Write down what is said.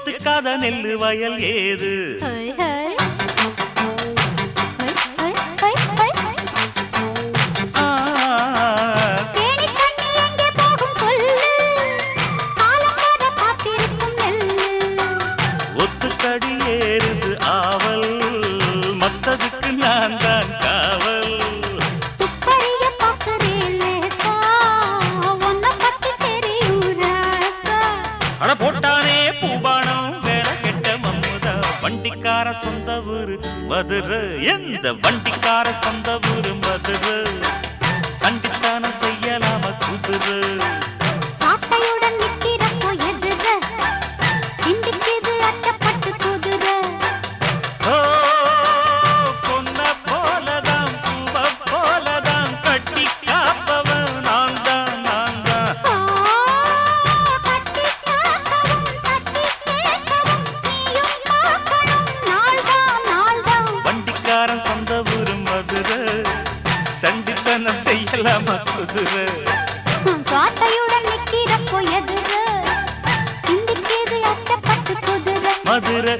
ஒத்துக்காத நெல்லு வயல் ஏது ஒத்துக்கடி ஏறுது ஆவல் மத்ததுக்கு நான் தான் காவல் அட போட்டானே பூபானம் வேற கெட்ட மம்முதா வண்டிக்கார சொந்த ஊரு மதுரை எந்த வண்டிக்கார சொந்த ஊரு மதுரை சண்டித்தானம் செய்யலாம குதிரை சாட்டையுடன் நிக்கிறப்போ எதிர சிந்திக்குது அட்டப்பட்டு குதிரை ஓ பொன்ன போலதான் பூவ போலதான் கட்டி காப்பவன் நான் தான் நான் தான் கட்டி காக்கவும் கட்டி கேட்கவும் நீயும் பார்க்கணும் நாள்தான் வண்டிக்காரன் சொந்த ஊரு மதுரை சண்டித்தனம் செய்யலாம குதிரை சாட்டையுடன் நிக்கிறப்போ எதிர சிந்திக்குது அட்டப்பட்டு குதிரை மதுரை